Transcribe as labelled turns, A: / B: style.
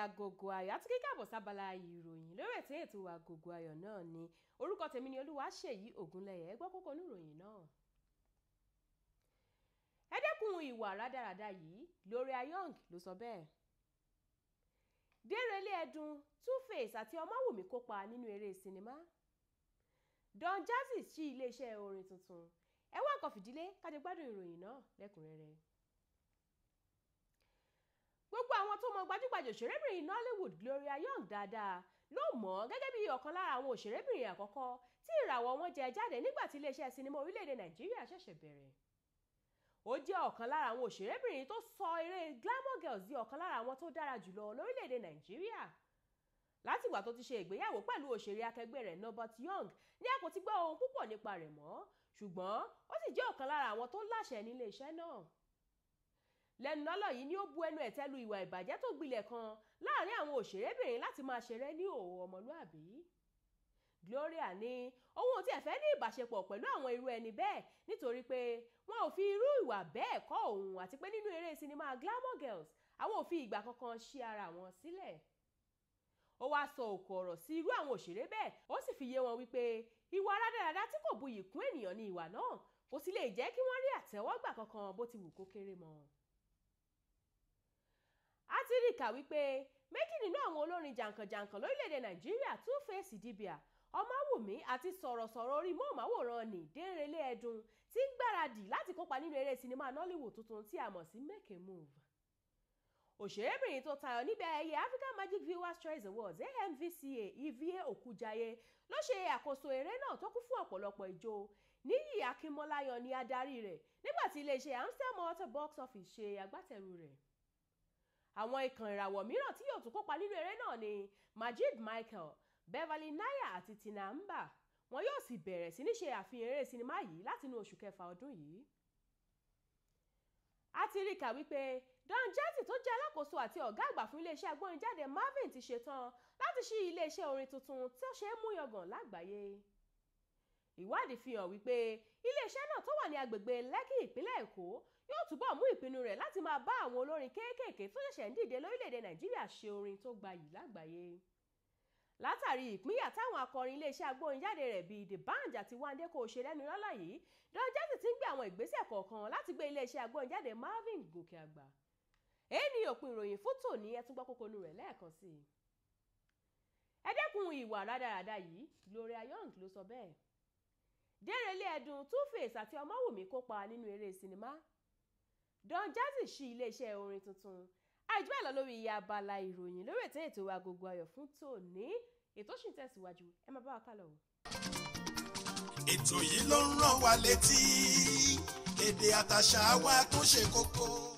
A: Agogo Ayo àti kíkàbọ̀ sábàlá ìròyìn lórí ètò Agogo Ayo náà ni orúkọ tèmi ni Olúwaṣèyí Ògúnlẹ̀yẹ gbọ́ kókó níròyìn náà. Ẹ dẹ́kun ìwà rada-rada yìí, Gloria Young ló sọ bẹ́ẹ̀. Denrele Edun, Tuface àti Omawunmi kópa nínú eré sinimá. Jazzy ṣí iléeṣẹ́ orin tuntun. Ẹ wá nǹkan fìdílé ká jẹ gbádùn ìròyìn náà lẹ́kùnrẹ́rẹ́. Gbogbo àwọn tó mọ gbajúgbajà òṣèrébìnrin Nollywood Gloria Young dáadáa ló mọ̀ ọ́ gẹ́gẹ́ bí ọ̀kan lára àwọn òṣèrébìnrin àkọ́kọ́ tí ìràwọ̀ wọn jẹ jáde nígbà tí iléeṣẹ́ sinimá orílẹ̀-èdè Nàìjíríà ṣẹ̀ṣẹ̀ bẹ̀rẹ̀. Ó jẹ́ ọ̀kan lára àwọn òṣèrébìnrin tó sọ eré Glamour Girls di ọ̀kan lára àwọn tó dára jùlọ lórílẹ̀-èdè Nàìjíríà. Látìgbà tó ti ṣe ìgbéyàwó pẹ̀lú òṣèré akẹgbẹ́ rẹ̀ Nobert Young ní a kò ti gbọ́ ohun púpọ̀ nípa rẹ̀ mọ́, ṣùgbọ́n ó sì jẹ́ ọ̀kan lára àwọn tó láṣẹ nílé iṣẹ́ náà. Lẹ́nu lọ́lọ́ yìí ni ó bu ẹnu ẹ̀tẹ́ lu ìwà ìbàjẹ́ tó gbilẹ̀ kan láàrin àwọn òṣèrébìnrin láti máa ṣeré ní òwò ọmọlúàbí. Gloria ní òun ò tiẹ̀ fẹ́ ní ìbáṣepọ̀ pẹ̀lú àwọn irú ẹni bẹ́ẹ̀ nítorí pé wọn ò fi irú ìwà bẹ́ẹ̀ kọ́ òun àti pé nínú eré sinimá Glamour Girls àwọn ò fi ìgbà kankan ṣí ara wọn sílẹ̀. Ó wá sọ òkò ọ̀rọ̀ sí irú àwọn òṣèré bẹ́ẹ̀ ó sì fi yé wọn wípé ìwà rádàràdà tí kò buyì kún ènìyàn ní ìwà náà kò sì lè jẹ́ kí wọ́n rí àtẹ́wọ́gbà kankan bó ti wù kó kéré mọ́. A ti rí kà wípé méjì nínú àwọn olórin jàǹkànjàǹkàn lórílẹ̀‐èdè Nàìjíríà Tuface Dibia, Omawunmi àti sọ̀rọ̀sọ̀rọ̀ orí móhùnmáwòrán ní Denrele Edun ti ń gbáradì láti kópa nínú eré sinimá Nollywood tuntun tí a mọ̀ sí Make a Move. Òṣèrébìnrin tó tayọ níbi ayẹyẹ African Magic Viewers Choice Awards AMVCA Ivie Okujaye ló ṣe àkóso eré náà tó kún fún ọ̀pọ̀lọpọ̀ ijó. Níyì Akínmọ́láyọ̀ ni adarí rẹ̀ nígbà tí iléeṣẹ́ Amstel Motor Box Office ṣe agbátẹrù rẹ̀. Àwọn ikàn ìràwọ̀ mìíràn tí yóò tún kópa nínú eré náà ni Majid Michael, Beverly Naya àti Tina Mba. Wọn yóò sì bẹ̀rẹ̀ sí ní ṣe àfihàn eré sinimá yìí látinú oṣù kẹfà ọdún yìí. A ti rí kà wípé Jazzy tó jẹ́ alákòóso àti ọ̀gá àgbà fún iléeṣẹ́ agbórinjáde Marvin ti ṣetán láti ṣí iléeṣẹ́ orin tuntun tí ó ṣe é mú yangàn lágbàáyé. Ìwádìí fi hàn wípé iléeṣẹ́ náà tó wà ní agbègbè Lẹ́kì ìpínlẹ̀ Èkó yóò túbọ̀ mú ìpinnu rẹ̀ láti máa bá àwọn olórin kéékèèké tó ṣẹ̀ṣẹ̀ ń dìde lórílẹ̀‐èdè Nàìjíríà ṣe orin tó gbayì lágbàáyé. Látàrí ìpínyà táwọn akọrin iléeṣẹ́ agbórinjáde rẹ̀ bíi The Band àti Wande kò ṣe lẹ́nu lọ́lọ́ yìí, Jazzy ti ń gbé àwọn ìgbésẹ̀ kọ̀ọ̀kan láti gbé iléeṣẹ́ agbórinjáde Marvin gòkè àgbà. Èyí ni òpin ìròyìn fún tòní, ẹ tún gbọ́ kókónú rẹ̀ lẹ́ẹ̀kan sí i. Ẹ dẹ́kun ìwà rádàràdà yìí, Gloria Young ló sọ bẹ́ẹ̀. Denrele Edun, Tuface àti Omawunmi kópa nínú eré sinimá. Jazzy ṣí iléeṣẹ́ orin tuntun. Àìjú bẹ́ẹ̀ lọ lórí abala ìròyìn lórí ètò Agogo Ayo fún tòní. Ètò ṣì ń tẹ̀síwájú, ẹ máa bá wa kálọ.
B: Ètò yìí ló ń rán wa létí èdè àtàṣà wa tó ṣe kókó.